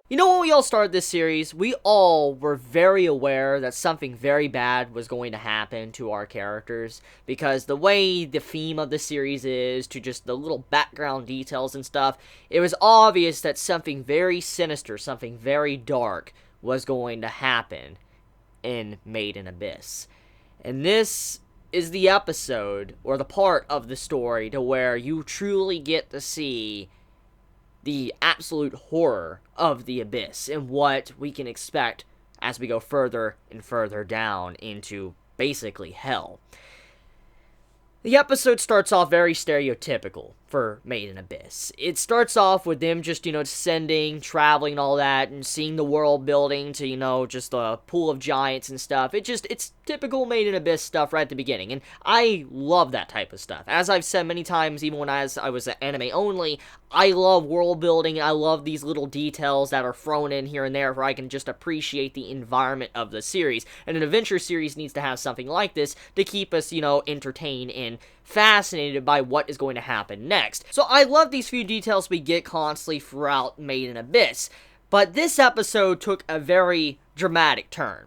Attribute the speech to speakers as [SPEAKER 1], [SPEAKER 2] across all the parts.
[SPEAKER 1] You know, when we all started this series, we all were very aware that something very bad was going to happen to our characters, because the way the theme of the series is, to just the little background details and stuff, it was obvious that something very sinister, something very dark was going to happen in Made in Abyss. And this is the episode, or the part of the story, to where you truly get to see the absolute horror of the Abyss and what we can expect as we go further and further down into basically hell. The episode starts off very stereotypical for Made in Abyss. It starts off with them just, descending, traveling and all that, and seeing the world building to, just a pool of giants and stuff. It's typical Made in Abyss stuff right at the beginning, and I love that type of stuff. As I've said many times, even when I was anime only, I love world building, and I love these little details that are thrown in here and there where I can just appreciate the environment of the series. And an adventure series needs to have something like this to keep us, entertained and fascinated by what is going to happen next. So I love these few details we get constantly throughout Made in Abyss, but this episode took a very dramatic turn.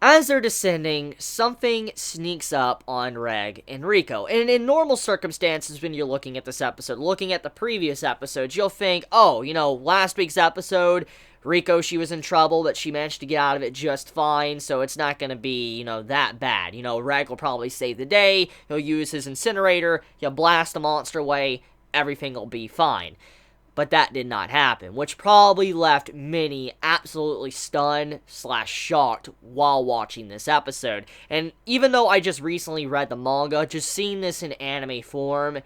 [SPEAKER 1] As they're descending, something sneaks up on Reg and Rico. And in normal circumstances, when you're looking at this episode, looking at the previous episodes, you'll think, oh, last week's episode, Rico, she was in trouble, but she managed to get out of it just fine, so it's not going to be, that bad. Reg will probably save the day, he'll use his incinerator, he'll blast the monster away, everything will be fine. But that did not happen, which probably left many absolutely stunned / shocked while watching this episode. And even though I just recently read the manga, just seeing this in anime form,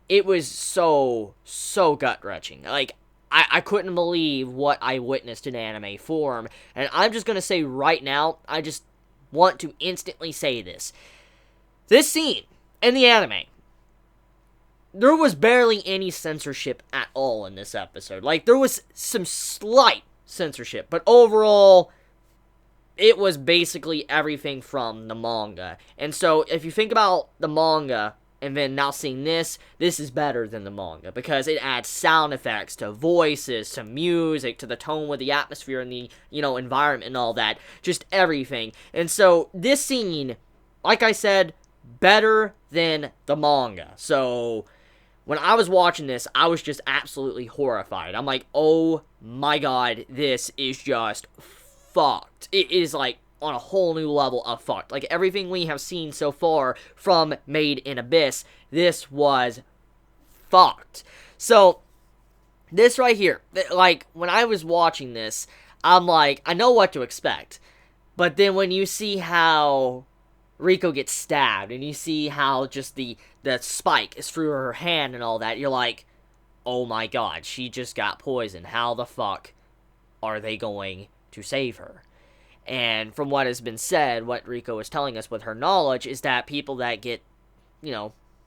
[SPEAKER 1] it was so gut-wrenching. Like, I couldn't believe what I witnessed in anime form, and I'm just gonna say right now, I just want to instantly say this. This scene in the anime, there was barely any censorship at all in this episode. Like, there was some slight censorship, but overall, it was basically everything from the manga. And so, if you think about the manga, and then now seeing this is better than the manga, because it adds sound effects to voices, to music, to the tone with the atmosphere and the, environment and all that. Just everything. And so, this scene, like I said, better than the manga. So, when I was watching this, I was just absolutely horrified. I'm like, oh my god, this is just fucked. It is like on a whole new level of fucked. Like, everything we have seen so far from Made in Abyss, this was fucked. So, this right here, like, when I was watching this, I'm like, I know what to expect. But then when you see how Rico gets stabbed, and you see how just the spike is through her hand and all that, you're like, oh my god, she just got poisoned. How the fuck are they going to save her? And from what has been said, what Rico is telling us with her knowledge is that people that get,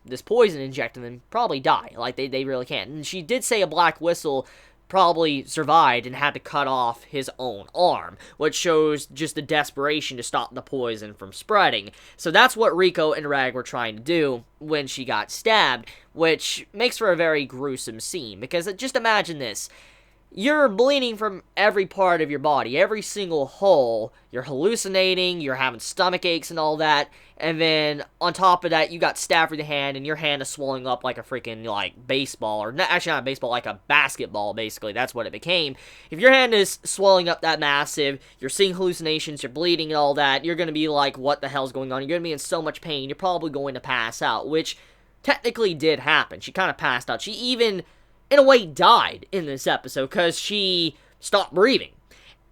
[SPEAKER 1] this poison injected in them probably die. Like, they really can't. And she did say a Black Whistle probably survived and had to cut off his own arm, which shows just the desperation to stop the poison from spreading. So that's what Rico and Rag were trying to do when she got stabbed, which makes for a very gruesome scene, because just imagine this. You're bleeding from every part of your body, every single hole. You're hallucinating, you're having stomach aches and all that, and then on top of that, you got stabbed through the hand, and your hand is swelling up like a freaking, baseball, or actually not a baseball, like a basketball, basically. That's what it became. If your hand is swelling up that massive, you're seeing hallucinations, you're bleeding and all that, you're going to be like, what the hell's going on? You're going to be in so much pain, you're probably going to pass out, which technically did happen. She kind of passed out. She even, in a way, died in this episode, because she stopped breathing,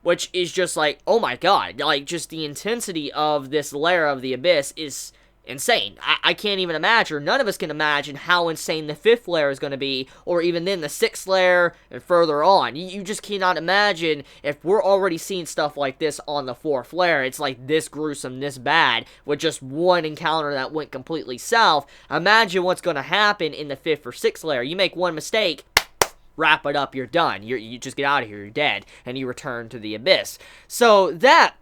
[SPEAKER 1] which is just like, oh my god, like, just the intensity of this layer of the Abyss is insane. I can't even imagine, none of us can imagine how insane the 5th layer is going to be, or even then the 6th layer, and further on. You just cannot imagine, if we're already seeing stuff like this on the 4th layer, it's like this gruesome, this bad, with just one encounter that went completely south. Imagine what's going to happen in the 5th or 6th layer. You make one mistake, wrap it up, you're done. You just get out of here, you're dead, and you return to the Abyss. So that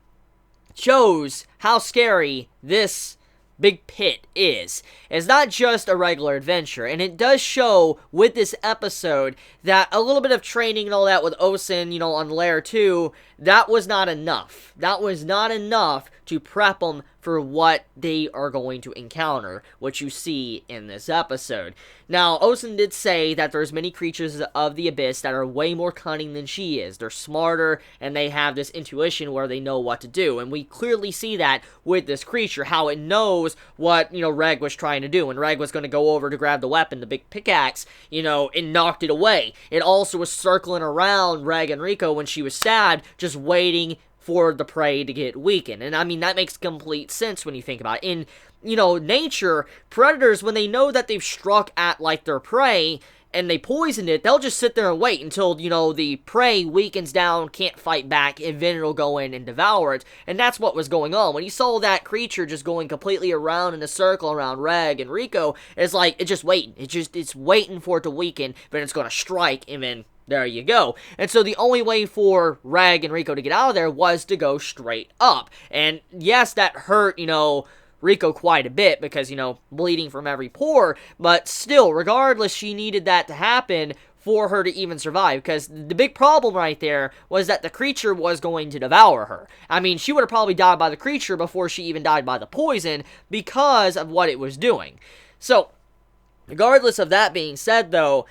[SPEAKER 1] shows how scary this Big Pit is. It's not just a regular adventure, and it does show with this episode that a little bit of training and all that with Osen, on Lair 2, that was not enough. That was not enough to prep them for what they are going to encounter, which you see in this episode. Now, Osen did say that there's many creatures of the Abyss that are way more cunning than she is. They're smarter, and they have this intuition where they know what to do, and we clearly see that with this creature, how it knows what, Reg was trying to do. When Reg was going to go over to grab the weapon, the big pickaxe, it knocked it away. It also was circling around Reg and Rico when she was stabbed, just waiting for the prey to get weakened. And I mean, that makes complete sense when you think about it. In, nature, predators, when they know that they've struck at, their prey, and they poisoned it, they'll just sit there and wait until, the prey weakens down, can't fight back, and then it'll go in and devour it. And that's what was going on. When you saw that creature just going completely around in a circle around Reg and Rico, it's just waiting. It's waiting for it to weaken, then it's gonna strike, and then there you go. And so the only way for Reg and Rico to get out of there was to go straight up. And yes, that hurt, Rico quite a bit because, bleeding from every pore, but still, regardless, she needed that to happen for her to even survive, because the big problem right there was that the creature was going to devour her. I mean, she would have probably died by the creature before she even died by the poison because of what it was doing. So, regardless of that being said, though,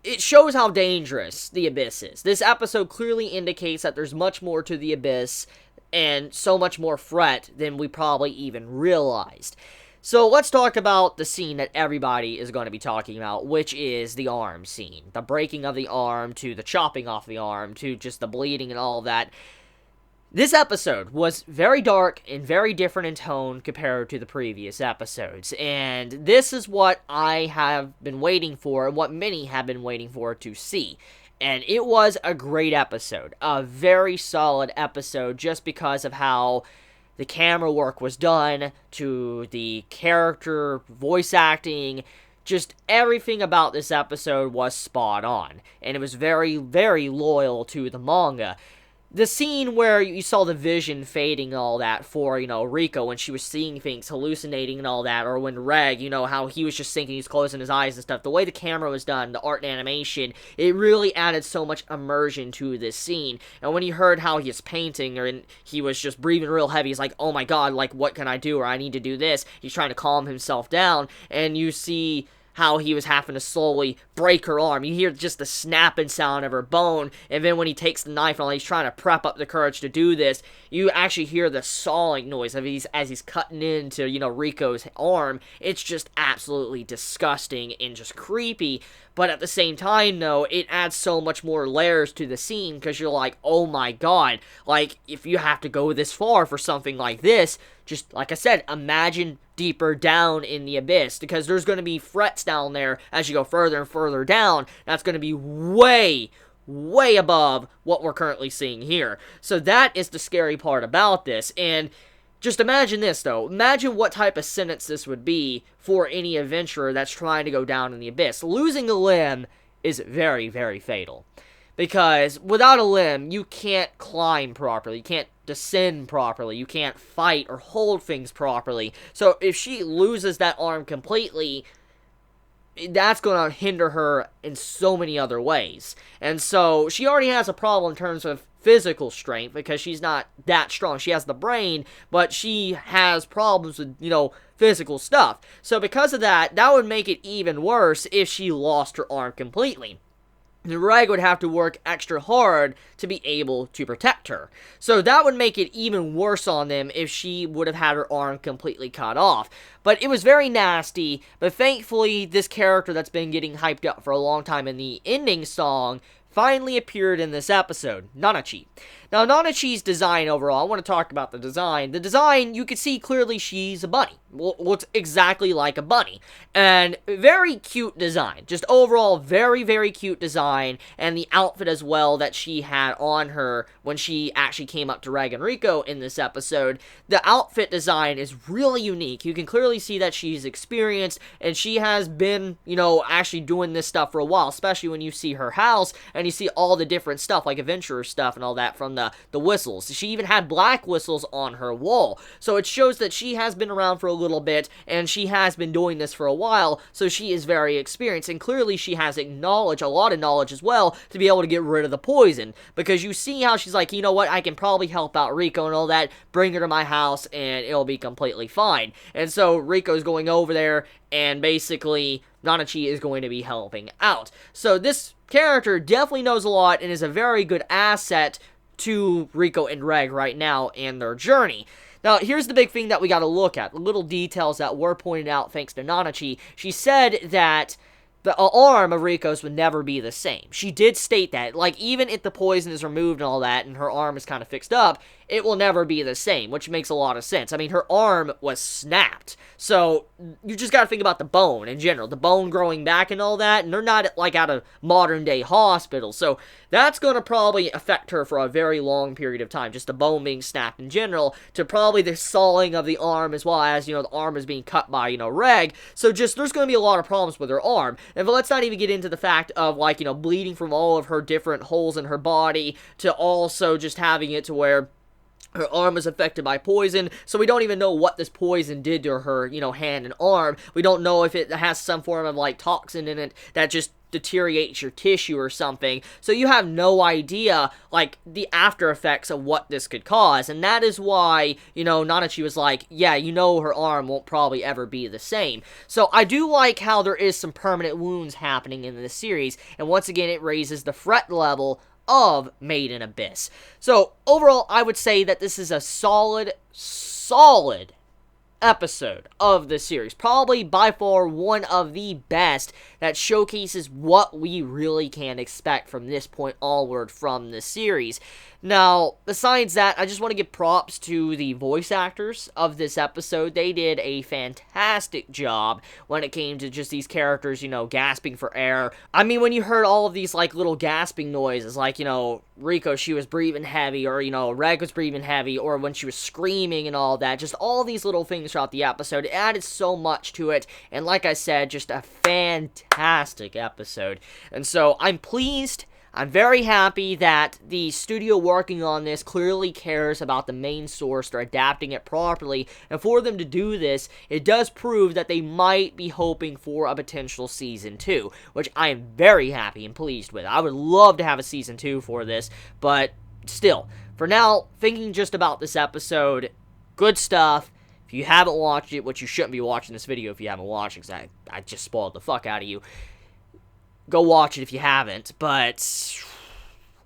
[SPEAKER 1] it shows how dangerous the Abyss is. This episode clearly indicates that there's much more to the Abyss and so much more threat than we probably even realized. So let's talk about the scene that everybody is going to be talking about, which is the arm scene. The breaking of the arm, to the chopping off the arm, to just the bleeding and all of that. This episode was very dark and very different in tone compared to the previous episodes, and this is what I have been waiting for, and what many have been waiting for to see. And it was a great episode, a very solid episode, just because of how the camera work was done, to the character voice acting. Just everything about this episode was spot on, and it was very, very loyal to the manga. The scene where you saw the vision fading and all that for, Rico, when she was seeing things, hallucinating and all that, or when Reg, how he was just thinking, he's closing his eyes and stuff, the way the camera was done, the art and animation, it really added so much immersion to this scene. And when he heard how he was painting, and he was just breathing real heavy, he's like, oh my god, what can I do, or I need to do this, he's trying to calm himself down, and you see how he was having to slowly break her arm. You hear just the snapping sound of her bone, and then when he takes the knife and he's trying to prep up the courage to do this, you actually hear the sawing noise of as he's cutting into, Rico's arm. It's just absolutely disgusting and just creepy, but at the same time, though, it adds so much more layers to the scene, because you're like, oh my god, if you have to go this far for something like this, just, like I said, imagine deeper down in the Abyss, because there's going to be threats down there as you go further and further down. That's going to be way, way above what we're currently seeing here. So that is the scary part about this. And just imagine this, though. Imagine what type of sentence this would be for any adventurer that's trying to go down in the Abyss. Losing a limb is very, very fatal, because without a limb, you can't climb properly, you can't descend properly, you can't fight or hold things properly. So if she loses that arm completely, that's going to hinder her in so many other ways. And so she already has a problem in terms of physical strength, because she's not that strong. She has the brain, but she has problems with, physical stuff. So because of that, that would make it even worse if she lost her arm completely. Reg would have to work extra hard to be able to protect her. So that would make it even worse on them if she would have had her arm completely cut off. But it was very nasty, but thankfully this character that's been getting hyped up for a long time in the ending song finally appeared in this episode, Nanachi. Now, Nanachi's design overall, I want to talk about the design. The design, you can see clearly she's a bunny. Looks exactly like a bunny. And very cute design. Just overall, very, very cute design. And the outfit as well that she had on her when she actually came up to Reg and Rico in this episode. The outfit design is really unique. You can clearly see that she's experienced, and she has been, actually doing this stuff for a while. Especially when you see her house, and you see all the different stuff, like adventurer stuff and all that from the whistles. She even had black whistles on her wall. So it shows that she has been around for a little bit, and she has been doing this for a while, so she is very experienced, and clearly she has a lot of knowledge as well, to be able to get rid of the poison, because you see how she's like, you know what, I can probably help out Riko and all that, bring her to my house, and it'll be completely fine. And so Riko's going over there, and basically Nanachi is going to be helping out. So this character definitely knows a lot, and is a very good asset to Riko and Reg right now in their journey. Now, here's the big thing that we gotta look at, the little details that were pointed out thanks to Nanachi. She said that the arm of Riko's would never be the same. She did state that, like, even if the poison is removed and all that, and her arm is kind of fixed up, it will never be the same, which makes a lot of sense. I mean, her arm was snapped, so you just gotta think about the bone in general, the bone growing back and all that, and they're not, like, at a modern-day hospital, so that's gonna probably affect her for a very long period of time, just the bone being snapped in general, to probably the sawing of the arm, as well as, you know, the arm is being cut by, you know, Reg, so just, there's gonna be a lot of problems with her arm. And but let's not even get into the fact of, like, you know, bleeding from all of her different holes in her body, to also just having it to where her arm is affected by poison, so we don't even know what this poison did to her, you know, hand and arm. We don't know if it has some form of, like, toxin in it that just deteriorates your tissue or something, so you have no idea, like, the after effects of what this could cause, and that is why, you know, Nanachi was like, yeah, you know, her arm won't probably ever be the same. So I do like how there is some permanent wounds happening in this series, and once again, it raises the threat level of Made in Abyss. So overall, I would say that this is a solid episode of the series. Probably by far one of the best that showcases what we really can expect from this point onward from the series. Now, besides that, I just want to give props to the voice actors of this episode. They did a fantastic job when it came to just these characters, you know, gasping for air. I mean, when you heard all of these, like, little gasping noises, like, you know, Riko, she was breathing heavy, or, you know, Reg was breathing heavy, or when she was screaming and all that, just all these little things throughout the episode, it added so much to it, and like I said, just a fantastic episode. And so, I'm pleased. I'm very happy that the studio working on this clearly cares about the main source. They're adapting it properly, and for them to do this, it does prove that they might be hoping for a potential Season 2, which I am very happy and pleased with. I would love to have a Season 2 for this, but still, for now, thinking just about this episode, good stuff. If you haven't watched it, which you shouldn't be watching this video if you haven't watched it, because I just spoiled the fuck out of you, go watch it if you haven't, but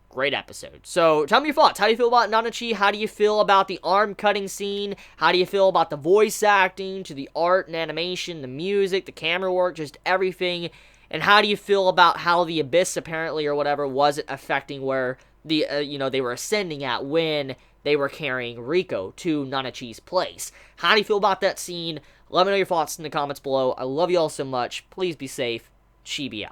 [SPEAKER 1] great episode. So, tell me your thoughts. How do you feel about Nanachi? How do you feel about the arm cutting scene? How do you feel about the voice acting, to the art and animation, the music, the camera work, just everything? And how do you feel about how the Abyss, apparently, or whatever, wasn't affecting where the, you know, they were ascending at when they were carrying Riko to Nanachi's place? How do you feel about that scene? Let me know your thoughts in the comments below. I love you all so much. Please be safe. Chibi out.